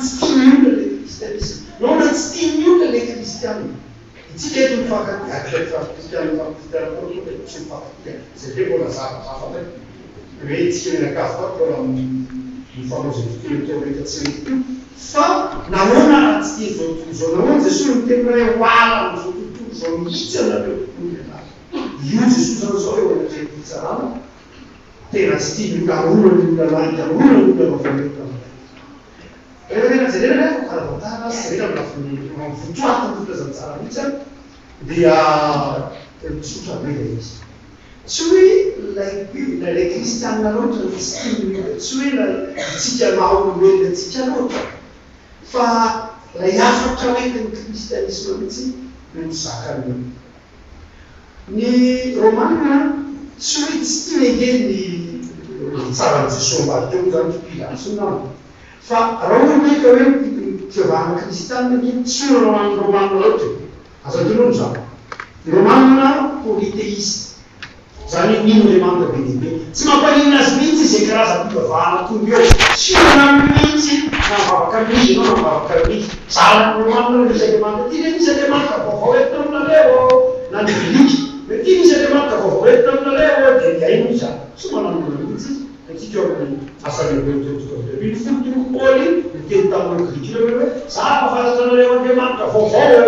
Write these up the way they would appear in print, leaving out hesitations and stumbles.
stimule le cristianisme. Non stimule le cristiani. Itsika eto mifankatia cristiano tsy mifankatia zay te mbola zava hoe itsika mianakafo mbola mifamozefokeloteoretatsy fa nahoana raha tsy tia zao tontolo zao nahoana Jesosy miteny hoe oala am'izao tontolo zao mihitsy anareo io Jesosy zany zao eo anatreny fitsarana tena tsy tia mikarona ny olona lahy karona ny olona vavaneta tena jerena karavantara jerena mivotoatiny fitazantsara mihitsy dia tsotra be le izy tsy hoe lay kristianina loatra ny stimule tsy hoe itsika mahaolombelona atsika loatra fa lay afatra oentin'ny kristianisme mihitsy no zakany ny romanina tsy hoe tsy tia engeny ny tsarany Jesosy mbady teo zany Pilasy namany fa raha ohatra ka hoe fivavahana kristianina ngeny tsy hoe romanina loatra azadinolo zany romanina polythéiste zany inolemanta be dehibe tsy mampaninona azy mihitsy zay karazam-pivavahana tonga eo tsy ona mihitsy navavaka mizy anao navavaka mizy zarany romanina misy alemanta ty le misy alemanta vaovao entina aminareo na ny biliky ty misy alemanta vaovao entina aminareo dia diaino izy zany tsy mananona mihitsy atsika amin'ny asalebeny fotony Paoly miteny tamin'ny Grika hoe za mahafantatranareo andriamanitra vaovao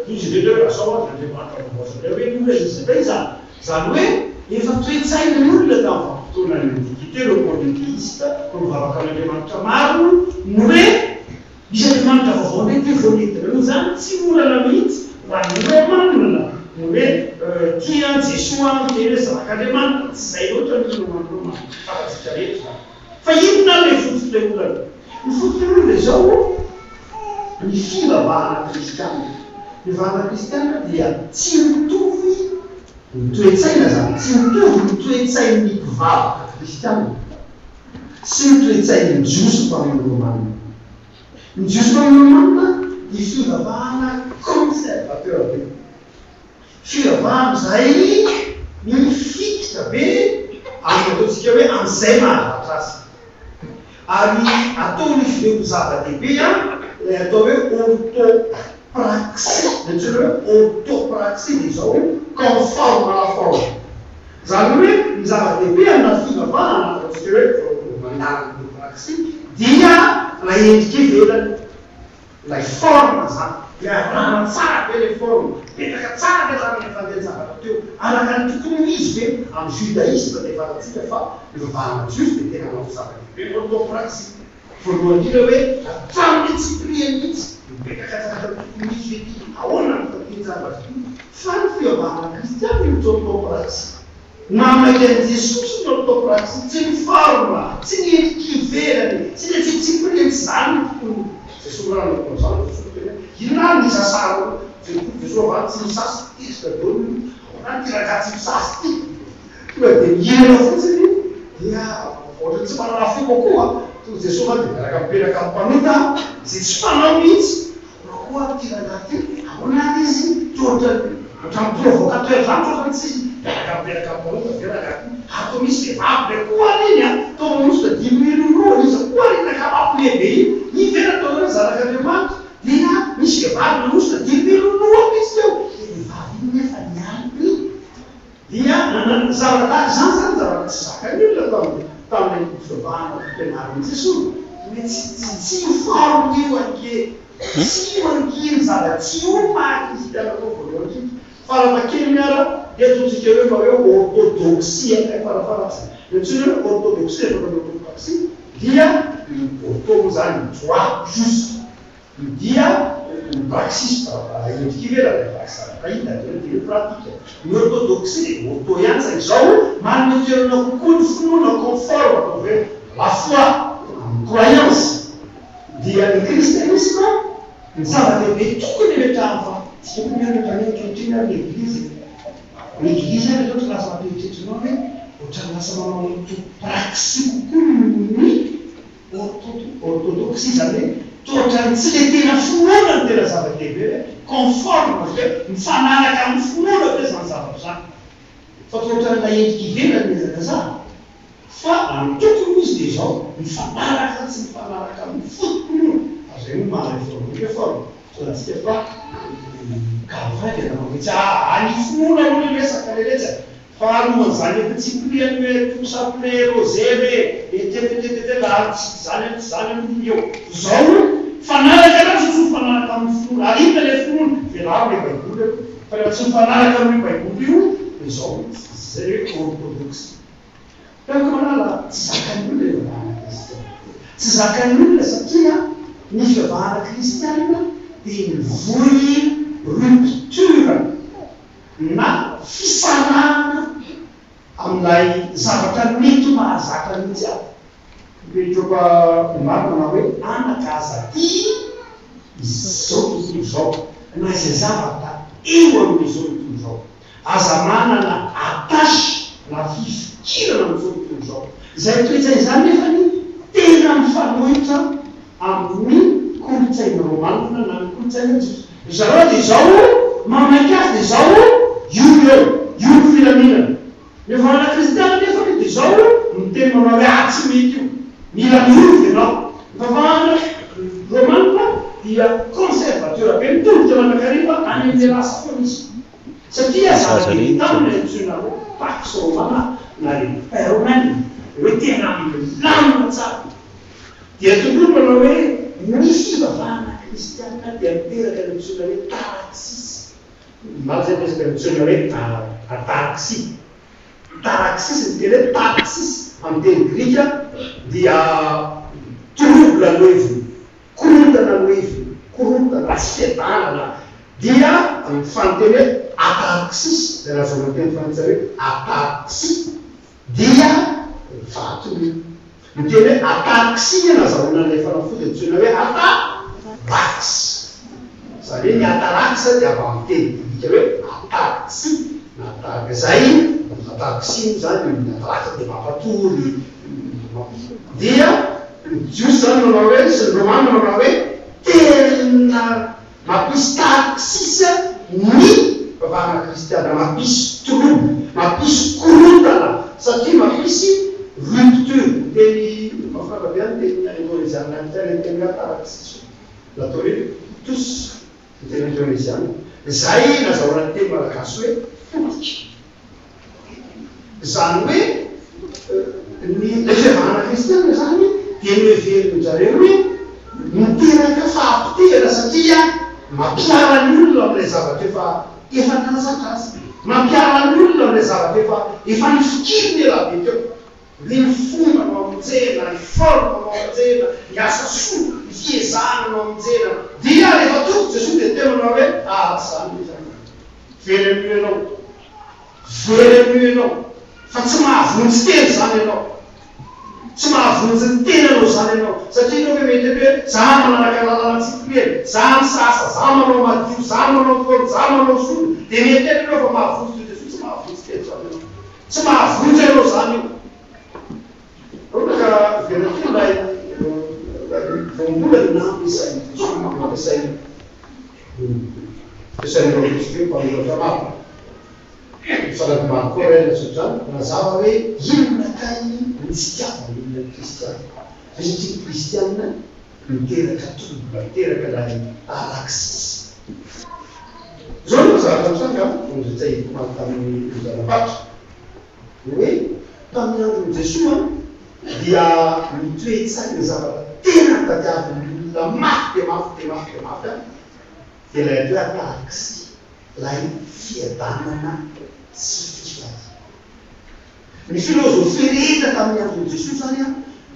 izy leloe asao andriamanitra vaovao zareo hoe io izy zay zany zany hoe efa toetsaina ny olona tamin'ny vanim-potoana ny antikité le polythéiste no mivavaka amin'andriamanitra maro no hoe misy andriamanitra vaovao ndray ty voanetina no zany tsy olana mihitsy ho an'ny romanina no hoe tia Jesosy am'teny hoe zanak'andriamanitra tsy zay loatra ny romanina fatatsika rehetra fa inona le fototry olana ny fototry olona zao ny fivavahana kristianina fivavahana kristianina dia tsy mitovy ny toetsaina zany tsy mitovy ny toetsain'ny mpivavaka kristianina sy ny toetsain'ny jiosy fa amin'ny romanina ny jiosy fa amin'ny romanina ny fivavahana conservateur be fivavahana zay mifikitra be amin'ny ataontsika hoe am'izay mahavatra azy ary ataony fideko zava-dehibe lay atao hoe orthopraxie tsy hoe orthopraxie dia zao hoe conforme à la forme zany hoe ny zava-dehibe amina fivavahana ataontsika hoe mandala orthopraxie dia lay endrika ivelany lay forme zany miarana tsara be le forme petraka tsara be zany le fandehanjavatra teo araka ny tokony izy be amin'ny judaisme dia fatatsika fa fivavahana jiosy dia tena manao zava-dehibe orthopraxie voalohany indrindra hoe hatramin'ny tsy prie mihitsy mipetraka tsara tokony izy ety ahoana ny fandehanjavatra fa ny fivavahana kristianina ny orthopraxie namaky an'i Jesosy ny orthopraxie tsy ny forme tsy ny endriky ivelany tsy ny tsiprieny zany tokony Jesosy rano zany inona ny sasaro Jesosy avany tsy misasy izyka dony na tiraka tsy misasy ty tonga dia mihinana fotsiny dia ohatra tsy manana fo kokoa tonga Jesosy dia miaraka mipetraka ampanota zay tsy fanao mihitsy koa tiraka ty ahoana izy tohatra provocateur zany tohatra tsy miaraka mipetraka ampanota miaraka ato misy vehivavy le koa iny tao misy da 10 000 euro izy koa iny nakamapo lehibe iny ivera tao hoe zanak'Andriamanitra dia misy vehivavy nanosy da 10 000 euro misy teo vehivavy iny nefa niampy dia zavatra zany zany zavatra tsy zakany olona tamin'ny fivavahana ampianarin'i Jesosy hoe tsy forme io anke tsy mankiny zava-tsy ompakristiana koa voalohany faravakely miara dia ataontsika hoe mba hoe orthodoxie farafaratsy tsy hoe orthodoxie orthodoxie dia ortho zany droit juste dia praxiste endrika ivelany praxite dia pratique ny orthodoxie ortho ihany zay zao manana toerana kokoa ny finoana conforme atao hoe la foi croyance dia ny kristianisme ny zava-dehibe tokony metrahany fa tsy tokony mianatra ny ankehitriny ary l'église l'église ary loatra lasa mampieritrretrinao hoe ohatrany lasa manao orthopraxie kokoa ny orthodoxie zany hoe tohatrany tsy le tena finoana ny tena zava-dehibe conforme hoe mifanaraka amin'ny finoana hoe zany zavatra zany fa tohatrany la endrika ivelany ezaka zany fa amin'ny tokony izy dia zao mifanaraka tsy mifanaraka amin'ny fotony zareo mahareforme réforme sonatsika fa gavana tena mametsy anifona aloha resaka rehetra fa alohan'izany efa tsy pliany hoe tosaple rosé etetetetete zany amin'io zao fanaraka raha tsy fanaraka amin'ny finoana arina le finoana velavo le baiboly fa rehefa tsy mifanaraka amin'ny baiboly io dia zao zay hoe orthodoxe tena manala tsy zakan'olona le fivavahana kristiana tsy zakan'olona satria ny fivavahana kristiana dia mivory rupture na fisanana amin'ilay zavatra mety mahazaka mihitsy ahy metroka marina hoe anakaza ty izao tontolo zao na izay zavatra eo amin'izao tontolo zao aza manana atasy na fifikirana amin'izao tontolo zao izay toetrany zany nefa ny tena mifanohitra amin'ny kolotsaina romanina na ny kolotsaina jiosy zareo dia zao mamaiky azy dia zao io filaminana mivavahana kristiana nefa dia zao miteny manao hoe tsy mety io mila miovy ianao mivavahana romanina dia conservateur be mitolotra manakariva any amin'ny lasa foa misy satria zany taminy antsoina hoe pax romana na l'empire romain hoe tena milamina tsara dia tokony manao hoe misy fivavahana kristiana dia miteraka ny antsoina hoe taraxis maro zay resaka antsoina hoe ataraxi taraxis ny teny hoe taraxis amin'ny teny grika dia trouble aloeviny korontana aloeviny korontana asetanana dia fanteny hoe ataraxis dia raha zao mateny frantsay hoe ataraxi dia vatony miteny hoe ataraxi nazahona ilay fanafody antsoina hoe atarax zany hoe ny atarax dia avy amin'ny teny grika hoe ataraxi na atarax zay ataraxi zany ny atarax dia mampatory dia jiosy zany manao hoe sy ny romana manao hoe tena mampisy taraxis ny fivavahana kristiana mampisy trouble mampisy korontana satria mampisy rupture teny mafanabe any teny indonesiana any teny teny ataraxis latao hoe tous teny indonesiana zay nazahorany teny malagasy hoe fototra zany hoe ny fivavahana kristiana zany dia noheveriny zareo hoe miteraka fahampitehana satria mampiara ny olona amin'ilay zavatra efa nazakazy mampiara ny olona amin'ilay zavatra efa nifikiriny elabe teo ny fomba no amonjena ny forme no amonjena ny asa soa ny fiezahana no amonjena dia rehefa toko jesosy dia temanao hoe zany zany very anio ianao fa tsy mahavonjy teny zany ianao tsy mahavonjy ny tena anao zany ianao satria ianao hoe mety hoe za manaraka lalana tsikirely za misasa za manao madio za manao forme za manao soa dia mety anao fa mahavonjy to jesosy tsy mahavonjy teny zany ianao tsy mahavonjy anao zany io ka veraki lay voambolany nampisainy nampisainy fisainyrokosy mpanolotra maro salaky makoraina sotrany mazava hoe inonakay kristiana inona kristiana fa satria kristiana miteraka trouble miteraka lay taraxis zao no mazava tamsanga onzatsay tamin'ny zanapatra hoe tamin'ny androny jesoa dia mitoetsany zavatra tena tadiaviny olona mafy dia mafy dia mafy dia mafy dia lay atao ataraxi lay fiadanana sy fifady ny filozofia rehetra tamin'ny androny jesosy zany a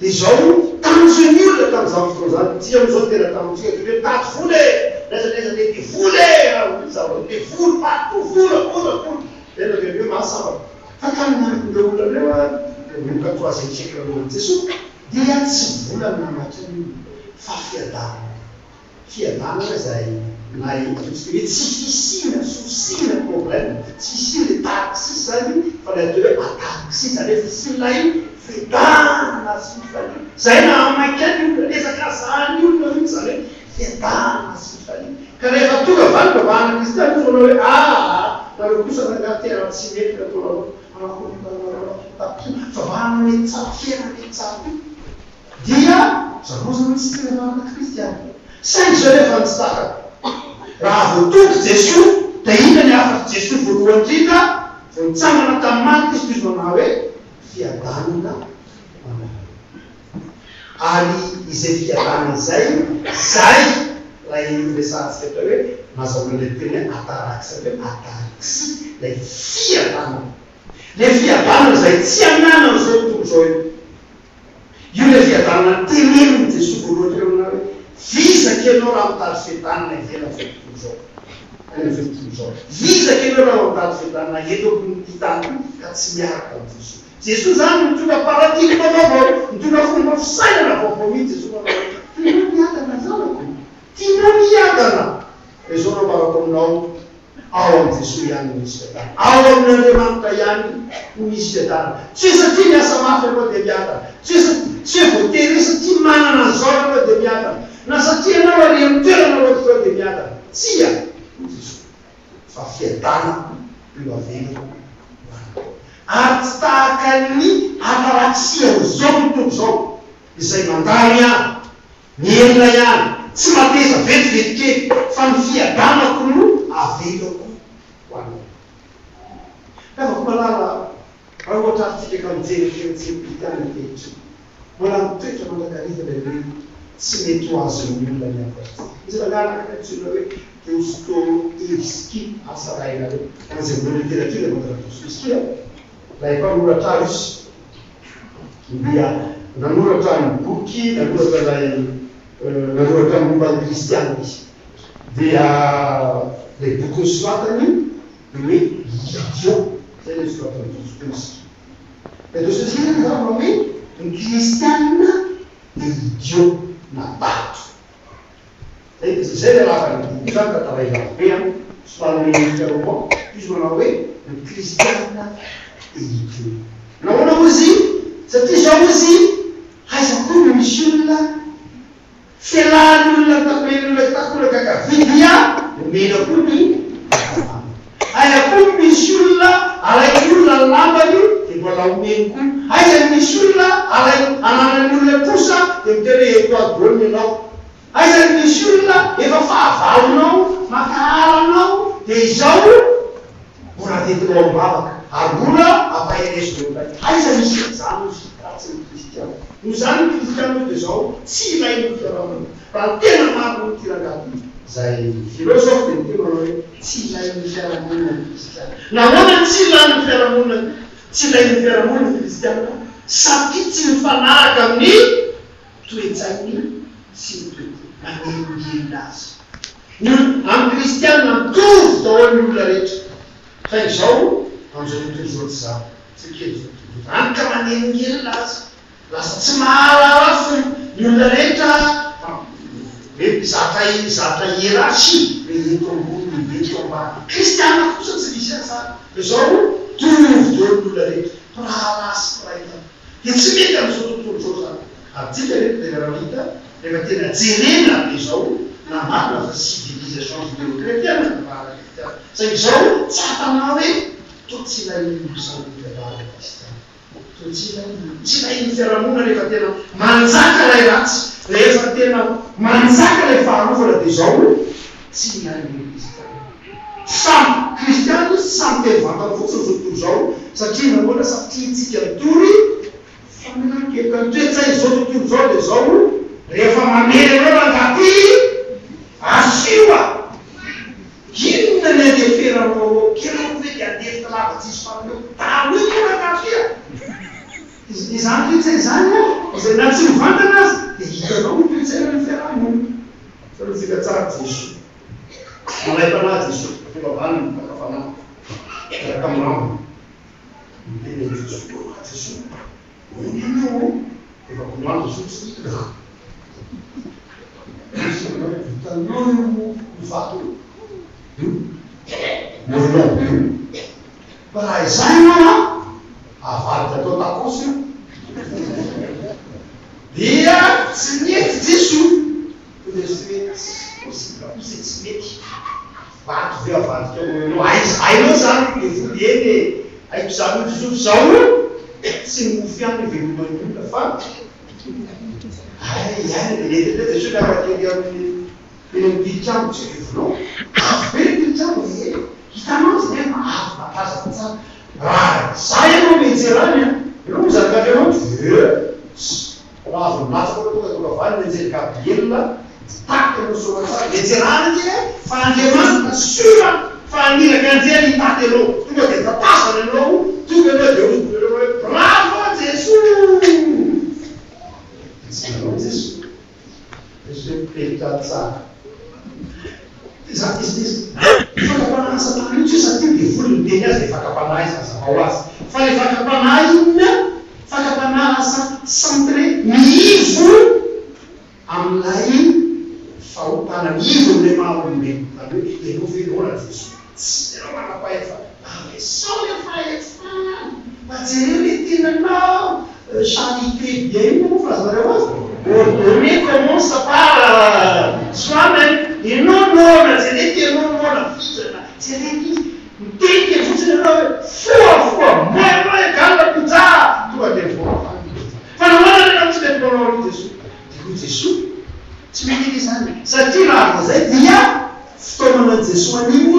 dia zao tanjony olona tamin'izany fotoana zany tia am'izao tena tamintsika hoe taty voly lezaleza dia ty voly zavatra dia voly partout voly tena dia hoe mahasambatra fa tamin'ny andron'ireo olona reo a le 14e siècle alohan'i jesosy dia tsy volana anatiny fa fiadanana zay nay hoe tsy fisina sosina problème tsy fisina le taraxis zany fa le atao hoe ataraxis zany hoe fisinay fiadanana sy fifali zay na amaiky any olona lesaka zany olona mihitsy zany hoe fiadanana sy fifali ka rehefa tonga vany bavahana kristiana fonao hoe nareo kosa nangatera tsy mety ataonao fivavahana mety tsara fiaina mety tsara dia zareo zany tsy fivavahana kristiana saingy zao rehefa nitsaka raha voatoky Jesosy dia inona ny afa-tsy Jesosy voalohany indrindra vao nitsangana tamin'ny maty izy toy manao hoe fiadanana ary izay fiadanana izay zay raha resahantsika atao hoe mazavana le teny hoe ataraxy hoe ataraxy lay fiadanana le fiadanana zay tsy anana zao tontolo zao io le fiadanana teneniny Jesosy voalohany teo aminao hoe vizaka ianao raha mitady fiadanana ivela tontolo zao vizaka ianao raha mitady fiadanana eto ny tany ka tsy miaraka amin'ny Jesosy. Jesosy zany mitondra paradigme vaovao, mitondra fomba fisainana vaovao mihitsy Jesosy manao tianao miadana zanako, tianao miadana. Izao no marako aminao ao amin'ny Jesosy ihany misy fiadanana, ao amin'Andriamanitra ihany misy fiadanana. Tsy hoe satria miasa mafy ianao dia miadana, tsy hoe voatery satria manana an'izao ianao dia miadana, na satria ianao ary amin'ny toerana ohatr'izao dia miadana. Tsia fa fiadanana io avelako ary tsy tahaka ny ataraxia zao tontolo zao izay mandany ihany mienina ihany tsy mateza vetivety kely fa ny fiadanako no avelako ho anao. Afaka malala raha ohatra aritsika ka mijery kehitry mbola mitoetra mandrakariva le hoe tsy mety ho azon'ny olona ny afa izy manaraka antsona hoe Dostoevsky asa raina reo an'izay mbola literatura mandra Dostoevsky lay mpanoratra azy dia nanoratra ny boky nanoratra ny momba ny kristiana izy dia le boky nosoratany hoe idiot zay le soratany Dostoevsky. Le Dostoevsky zany zao hoe ny kristiana de idiot na bato. Zay le raha ny zany tataray be somary militairement izy manao hoe ny kristiana de idiot. Nahoana ozy satria zao izy haizako koa misy olona fialan'olona tapen'olona takola kakavidia mena koa ny haizako misy olona alaiky olona lambany dia mbola omeny koa aiza misy olona ananany olona kosa dia miteny etoadoany ianao aiza misy olona efa fahavalonao makaharanao dia izao mbola tetinao ambavaka ary mbola ampaheresonao aiza misy zany ratsy ny kristiana no zany ny kristiana dia zao tsy ilainy fiarahamony raha tena maro ny tirangady zay filosofy dia miteny manao hoe tsy ilainy fiarahamonina ny kristiana. Nahoana tsy ilainy fiarahamonina tsy ilainy fiarahamonina ny kristiana satria tsy mifanaraka amin'ny toetsainy sy ny toety manenongely azy. Amin'ny kristiana mitovy daholo ny olona rehetra fa izao am'izao tontolo zao tsy zany tsy kely zao tontolo anika manenongely azy lasa tsy mahalala fo ny olona rehetra mety zatra hierarchie le eto ambony le eto ambany kristiana kosa tsy misy asara izao tovy daholo ny olona rehetra prahalasy praita dia tsy mety am'izao tontolo zao zany ary tsika rehetra dia raha hita rehefa tena jerena be zao na marina fa civilisation judéo-chrétienne kristiana sa izao tsy atanao hoe to tsy ilainy zany fiavahana kristiana to tsy ilainy fiarahamonina rehefa tena manjaka lay ratsy rehefa tena manjaka lay faharovana dia zao tsy ilainy kristiana. Samy kristiana samy teny vantana fotsiny zao tontolo zao satria nahoana satria tsika mitory faminakeka toetsay zao tontolo zao dia zao rehefa mamely anao rangaty asioa inona ny adeferanao kelao hoe dia andefitra lava tsisy fananeo talo io rangatia izany toetsay zany izay na tsy mivantana azy dia hitanao ny toetsaina ny fiarahamonina fa no fika tsara Jesosy malaipanazy Jesosy fivavany makafanana araka amin'ambo miteny Jesosy Jesosy ino efa komando Jesosy vitanao mivato moronao raha izany nao avarika atao takosy dia tsy mety Jesosy tsy mety vato ve avadika no ainao zany le voleny haiko zany Jesosy zao tsy mofy any velomany olona fa ihany le Jesosy afakely amin'ny ele diciamo no? Per diciamo che stanno sempre a casa sai come c'era non sapevano la ma fare nel capilla taccano sulla sala le gerarchie fanno sura fanno dire canzoni tatelo tu che passa nel nuovo tu che bravo Gesù Gesù Gesù per Esatto, fa capanasa, non ci sa più che fuori un degno di fa capanasa, sa paulas. Fa capanasa, sempre mivu, amlai, fa un panamivo ne maumbe, ma lui che non vede ora di su. Se non va a fare fa, ma che solo fai fa, ma se ne tiene no, Charlie fait bien, non fa la cosa. Lui comincia a suonare il non ora, se ne tiene non ora, se ne tiene che funziona fuori, ma cambia puttana, tu hai detto fanno male non ci mettono Gesù ci metti di sangue se ti la cosa via sto Gesù animo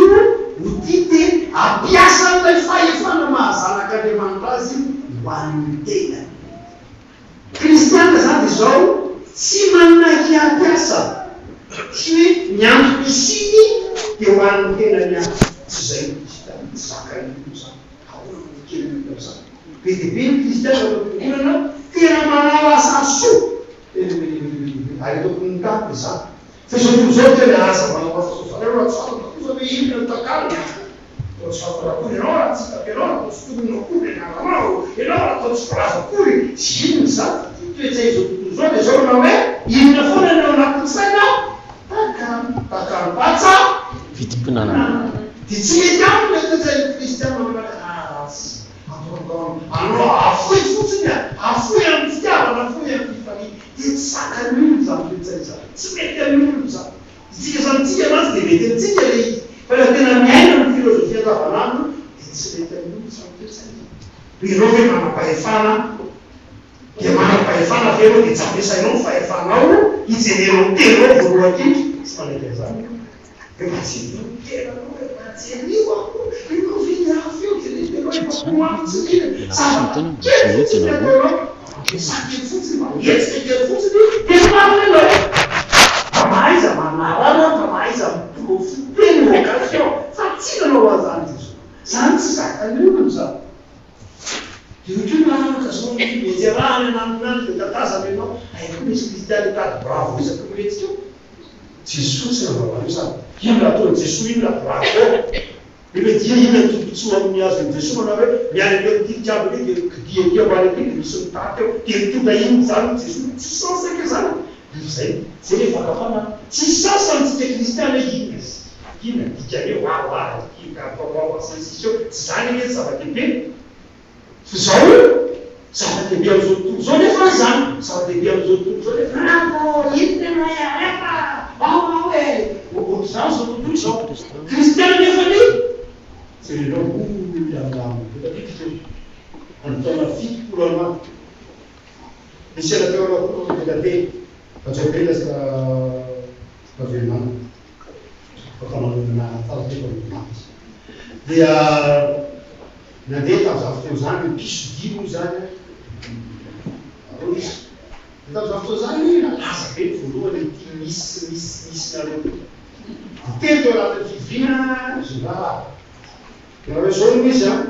udite a piazza dai fai fanno massa la carne mantrasi guantena cristiano santi sono si manna chi a piazza si niam pisini che vanno che la mia sei sacramentosa quindi ben cristiano non era manava su hai documentato sa fece un giorno le asa ma non posso fare una cosa cosa di in toccare ho fatto la cura ora perché non studio cura nella mano e ora ho sparato cura si sa tu sei su giorno me in fuori non una puzzetta taccan pazza Fitpunana. Ti vediamo che sei cristiano allora a fui funziona a fui andiamo a fui andiamo ti sacramenta princesa si mette a nulla si sentia ma si deve dire per che la mia filosofia da parlando si mette a nulla princesa qui robe ma paefana che ma paefana vero che sa non paefana o i se ne tero vuoti sta le pesare che si non era se lì non finirà più che le però Perché io tutto suo mio senso non aveva mi ha detto già che io vale che mi sono stato che tu dai un santo ci sono che sanno sai se ne fa capana ci sono santi cristiani chi ne dice io guarda chi capo qua senso sai che sa che bene sa che abbiamo tutto sono fasan sa che abbiamo tutto sono bravo inte mai arepa o sanso tutto ciò cristiani felici se ne non andiamo Antonio Ficcolo dice la teologia da te faccio bene sta firmando come una parte di na detta zaftozany piso dimy zany dita zaftozany laza be voalohany ty misy nareo teto anaty fivina zona nareo zao no izy a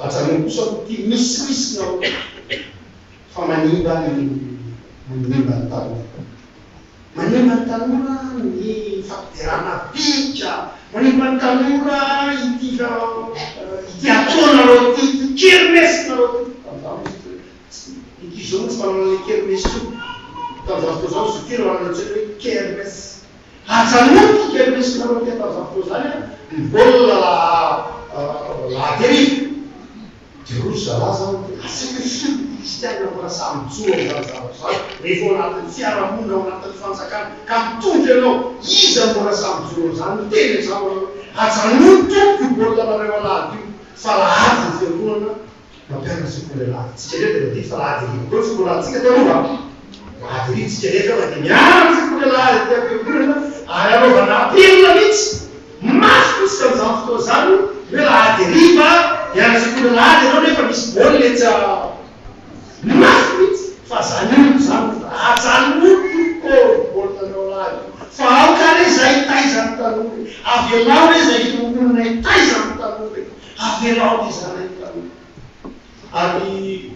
ajanony kosa ty misy nareo fa manimba manimba ny tanora manimba ny tanora ny fampiderana pika manimba ny tanora ity atona ty kermesy nareo ity zao tsy manana le kermesy io tazavoko zao sotiro anatse hoe kermesy ajanony kermesy nareo ty tazavoko zany mivolona laterivo Jerusalem zany asika filo kristiana mbola samy tsoa zany rehefa ao anatin'ny fiarahamonina ao anatin'ny fanjakana ka mitondra ianao iza mbola samy tsoa zany tena zao ajanony tompo mbola nareo alady io fa lahady ny fiangonana mampianatra sekoly alady tsika rehetra dia fa lahady koa sekoly tsika tanova Matritsika rehetra fa dia miaraka sekoly tiam-piangonana ary anaovana apelina mihitsy masoko isika amin'izany fotoana izany hoe lahady riva hiara sekoly lahady ianao nefa misy baolina etsy masoko mihitsy fa zany olo zany ajanon'olo baolinanao lahady fa ao ka re zay taizany tanory avelao re zay olona taizany tanory avelao le zany tanory ary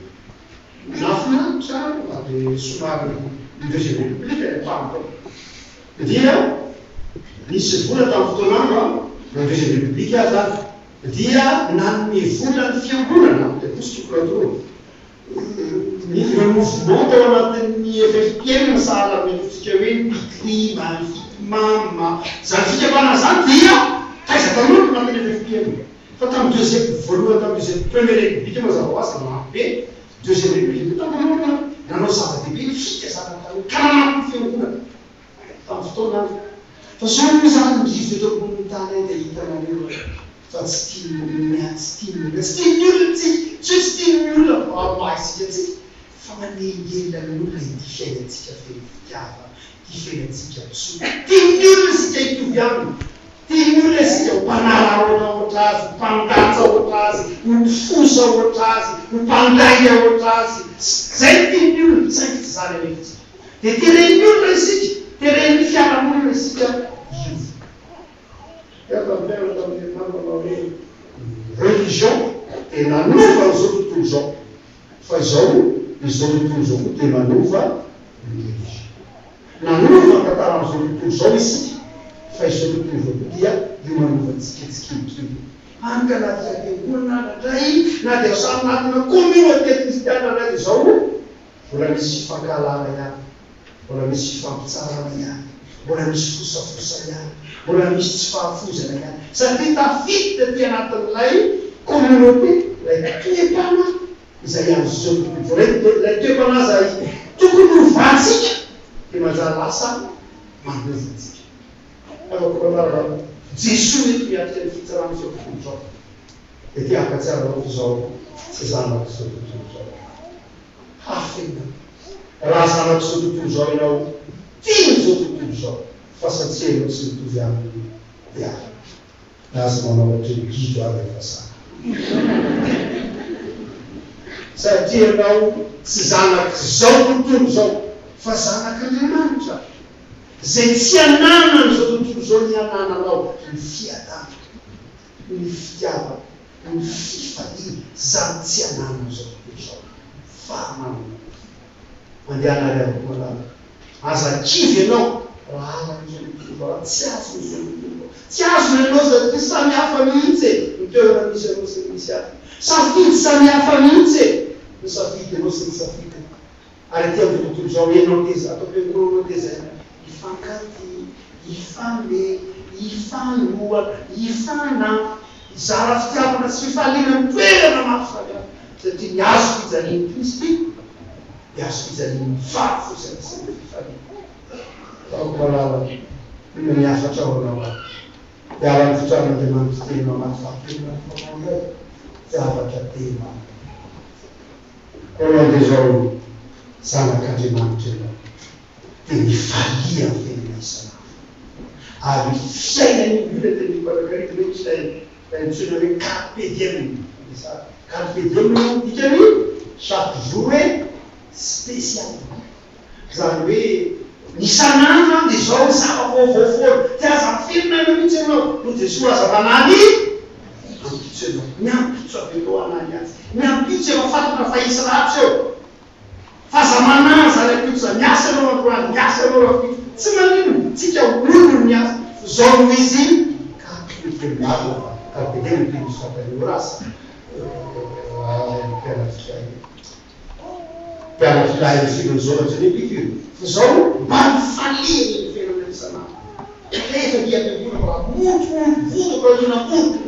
nafinano tsara ary somary deuxième république pampo dia nisy vola tamin'ny fotoanandro na deuxième république zany dia nanome vola ny fiangonana de postokratoro ny mouvement tao anatin'ny FFPM sahala mentsika hoe bikri mama zany fikavana zany dia taiza tanolo anatin'ny FFPM fa tamin'ny deuxième voalohany tamin'ny deuxième première république mazava ho azy be deuxième république tamin'ny nanao zava-dehibe fika zava-tanory ka nanampo fiangonana tamin'ny fotoanandro fa zao zany mizizy eto ambony tany dia hitanareo fa tsy tian'olona tsy tian'olona maisika tsy fa manengelan'olona ity fiainantsika fitiava ty fiainantsika tsoa tian'olona sika hitovy aminy tian'olona sika ho mpanala ohatra azy mpandanja ohatra azy mpifosa ohatra azy mpandaina ohatra azy zay tian'olona saingy tsy zany anefitsika dia teren'ny olona isika teren'ny fiarahamonina isika religion dia nanova zao tontolo zao fa zao izao tontolo zao koa dia manova religion nanova tantaran'izao tontolo zao isika fa izao tontolo zao koa dia io manovantsika tsikirikely anka na dia fiangonana nadray na dia samy natina communauté kristiana na dia zao mbola misy fankalana ihany mbola misy fampitsarana ihany mbola misy fosafosa ihany mbola misy tsy fahafozana ihany satria tafiditra ty anatin'ilay communauté lay toepana izay am'izao tontolo lay toepana zay tokony hovantsika dia manjary lasa manovantsika afakomanara jesoa eto miatrika ny fitsarana zao tontolo zao dia ty akatsiarana zao tsy zanako zao tontolo zao hafena raha zanako zao tontolo zao ianao tiany zao tontolo zao fa satria ianao tsy mitovy aminy dia nazy manao ohatry ny gido avy efa sana satria ianao tsy zanaky zao tontolo zao fa zanak'Andriamanitra zay tsy ananany zao tontolo zao ny anananao ny fiadana ny fitiava ny fifaliana zany tsy ananany zao tontolo zao fa manana mandehanareo manana aza kivy ianao raha alan'izao tontolo raha tsy azon'izao tontolo tsy azony ianao satria samy hafa mihitsy ny toerana misy anao sy misy hafa safidy samy hafa mihitsy ny safidy anao sy ny safidy ary ty amin'izao tontolo zao enao teza atao fiangonanao teza ifankaty ifame ifanoa ifana izara fitiavana sy fifaliana ny toerana mahafaly satria ny azo fijaliany Kristy azo fijaliany fahafosany sy ny fifaliana taokomalala ino miafatra ao anao dia aran'ny fitran'Andriamanitra tenao anaty fahakelina famanao tsy afatra tema oloande zao zanak'Andriamanitra ianao dia mifalia ny tenana isan'andro ary fiainany olona dia miparakarity hoe tsy ntsona hoe carpe diem carpe diem dikany chaque jour hoe spécial zany hoe nisan'andro dia zao zava-vaovao ty aza filina io mihitsy ianao no Jesosy aza manany ampitso ianao miampitso avy eo anany azy miampitso eo fatana fa isy ratsy eo fa aza manaza lay ampitso za miasa ianao androany miasa ianao ampitso tsy manino tsika olono miasa zao no izy pianafilahiny filozoratry ny epicure fa zao mba mifaliny ny fiainana isan'andro rehefa diam-piangonana raha motovotoka iona moto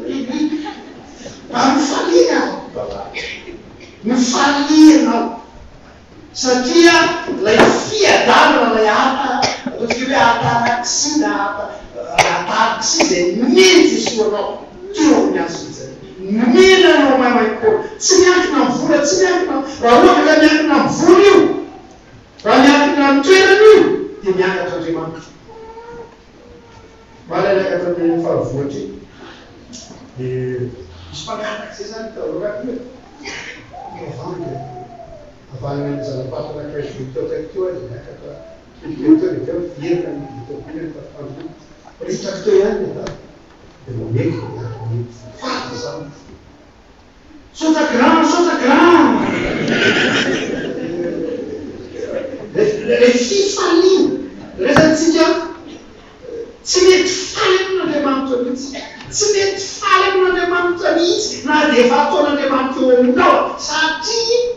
mba mifalina mifalianao satria lay fiadanana lay ata ataotsika hoe ataraksy na ataraksy zay mety soanao teo miaso izay milanao mamaiko tsy miankina vola tsy miankina raha ohatra ka miankina vola io raha miankina n'Andriamanitra. Malailaka tamin'ny fahavotry dia misy mpankataka izay zany taoraka vandy avanana zana-patana akaiky teo akaiky teo azy miakatra kelikely teo dia teo fierina ny tafandro ritraka teo ihany dia mameko faty zany sauta grand le fifalina resantsika tsy mety faly amin'Andriamanitra mihitsy tsy mety faly amin'Andriamanitra mihitsy na dia efa ataon'Andriamanitra eo aminao satria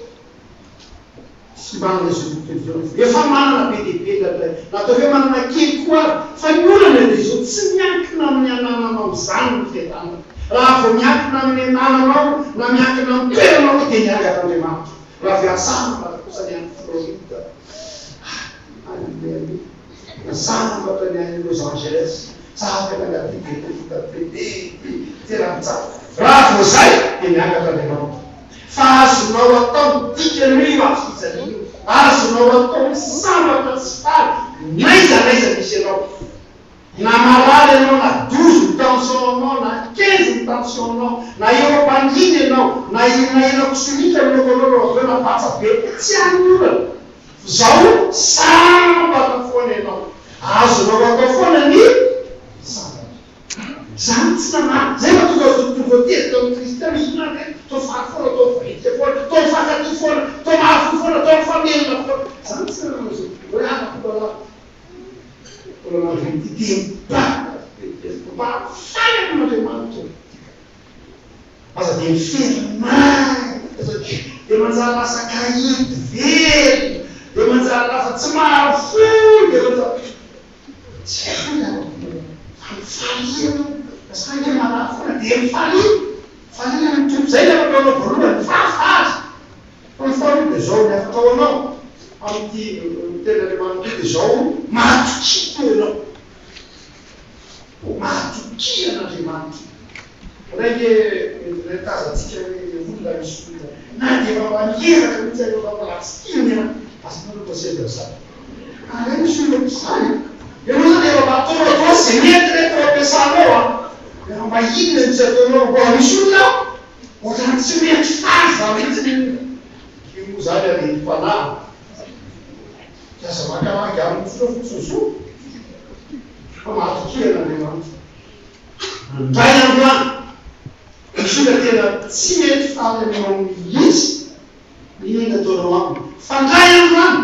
tsy manana izy efa manana be dia be natao hoe manana kely koa fa ny olana dia izao tsy miankina amin'ny anananao izany ny fiadanana raha vao miankina amin'ny anananao na miankina amin'ny toeranao dia niangatra Andriamanitra raha fiasana kosa ny any Florida sambatra ny any Los Angeles sambatra ny raha vao zay dia miangatra Andriamanitra fa azonao atao dikany azonao atao sambatra tsy faly naizanaiza misy anao na marary anao na 12 tension anao na 15 tension anao na eo ampandiny anao na ina kosolika aminao voalohany aveo na patsa be tsy anolana zao sambatra foana ianao azonao atao foana ny sambatra zany tsy namana zay mahatonga tongotery tao amin'ny kristianisme tao faty foana tao vaity foana tao fakaty foana tao mafy foana tao famelona foana zany tsy namana zao hoe anakola faly amin'Andriamanitra aza dia miferimay dia manjary lasa kahity very dia manjary lasa tsy mahafoy dia manjary tsy faliana asaka maraha foana dia mifaliana ny tompo zay lafa ataonao voalohany fahafaly fahafaly dia zao ny afaka ao anao amin'ity ten'Andriamanitra dia zao mahatoky toanao mahatoky an'Andriamanitra raiky tazatsika olona misy olona na dia efa maneraka mihitsy aeo fampalatsiana asan'olopaseda zany ary misy olona misany ianao zany efa mahatonga atao zay mety rehefa ampiasanao efa mahinona misy ataonao mbola misy olona ohatrany tsy mety faza mihitsy io zany ary mpanahy asa makamaky amin'ny fonafotsonso fa mahatoky an'Andriamanitra ndray androany misy olona tena tsy mety faly aminao izy inona ataonao aminy fa ndray androany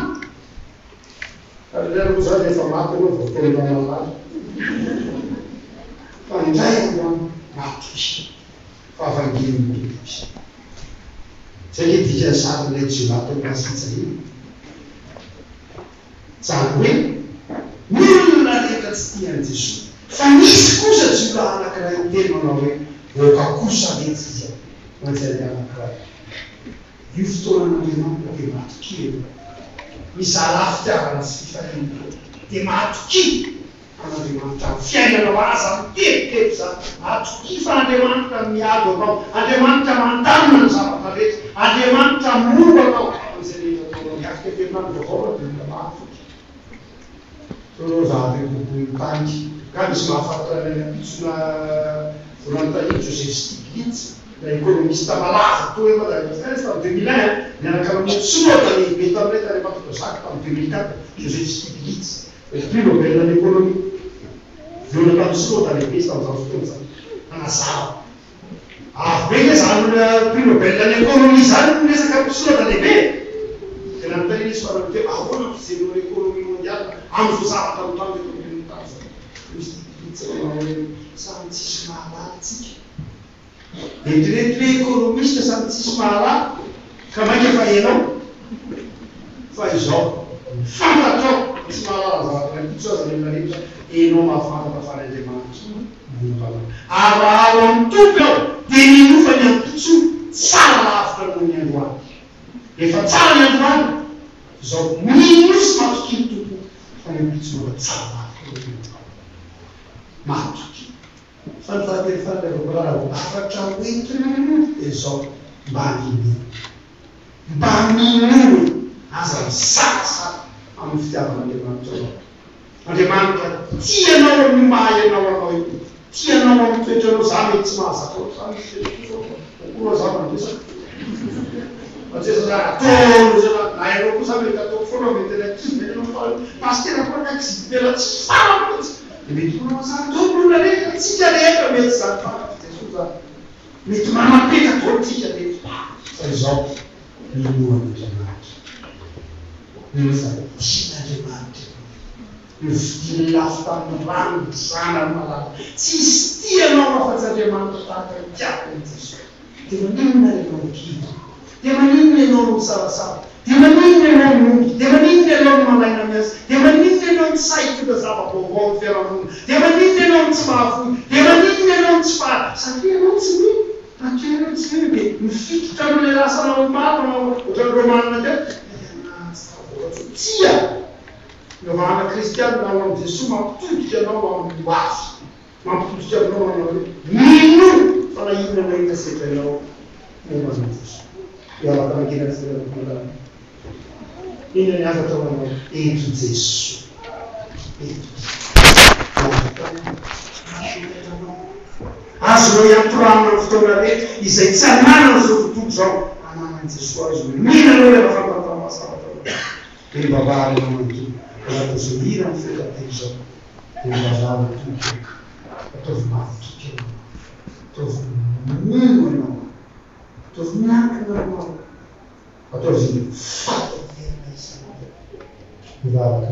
ary lerako zany efa maty anao voatonao malaza fa ndray androany mahatoky fa avangiliny izy zay ke dika sarynay jioma tao masitsahiny zany hoe ny olona rehetra tsy tiany Jesosy fa misy kosa jiona anankiray teny manao hoe oka kosa metsy izy manjary anankiray io fotoanan'Andriamanitra dia mahatoky mizara fitiavana sy fifaliana dia mahatoky an'Andriamanitra fiainanao aza miteritery zany mahatoky fa Andriamanitra miady anao Andriamanitra mandanina ny zavatra rehetra Andriamanitra momba anao am'izay rehetra ataonao miafika fiainan'ny vaovao dia mahatoky zany tany ka misy mahafantatra pitsona volantahiny Joseph Stiglitz la économiste malaza to hoe Madagasikara tamin'ny 2001 miaraka amin'ny soratra lehibe tamin'ilay Andriamanitra tamin'ny 2004 Joseph Stiglitz prix Nobel d'économie viona tamin'ny soratra lehibe tamin'izao fotoana zany anazava avobe le zany prix Nobel d'économie zany resaka soratra lehibe dia nanontany izy farany teo ahoana mpijery l'économie mondiale amin'ny zavatra mitandro économie mondiale samy tsisy mahalala tsika dia ntiretile économiste samy tsisy mahalala ka mainka efa enao fa izao fantatrao tsy mahalala zavatra pitso aza le rehetra enao mahafantatra fa n'Andriamanitra aro amin'ny tompo ao dia minofa ny ampitso tsara lavitra noho ny androany efa tsara ny androany zao minosy mahatoky ny tompo fa ny ampitso mba tsara lavitra mahatoky fa nyfahatefandravakoraha afatra hoentina dia zao mba minono aza misasa amin'ny fitiavan'Andriamanitra ao Andriamanitra tianao amin'ny maha ianao anao io, tianao amin'ny toetrano za mety tsy mahazatao zany zavandresaka ataony zana nainao kosa mety ataoko foana mety anao pastera koakakizibela tsy faramatsy mety manazany toolona rehetra tsika rehetra mety zany fanajesos zany mety manapetraka ao tsika rehetra fa izao inoan'andriamanitra rehefa tian'andriamanitra ny lafo tamin'ny rano zanany malala tsisy tianao afa-tsy andriamanitra tahaka tiako ny Jesosy dia maninona ianao mikidy, dia maninona ianao misarasara, dia maninona ianao miomby, dia maninona ianao ny malaina miasa, dia maninona ianao ny saitota zava-baovao ny fiarahamonina, dia maninona ianao ny tsy mahafoy, dia maninona ianao ny tsy fary satria ianao tsy mino ankeanao tsy mino dia mifitotra amin'ilay lasanao maro ohatran'ny romanina teo tia novana kristiana nao amin'ny Jesosy mampitodika anao amin'ny hoafy mampitodika aminao manao hoe mino fa na inona na inona setranao momban'ny Jesosy iavaka makena zerana inona ny afatra manao eto Jesosy azonao iantoranona ny fotoana rehetra izay tsy ananana zao tontolo zao ananan'i Jesosy azonao mihinanao rehefa fampantamasavatra dia mivavahanao manontolo Zolira ny fekateny zao dia mivavahana tompoko ataovy mavitoky anao ataovy mino anao ataovy miankina anao ataovy fataverina isanao mivavaka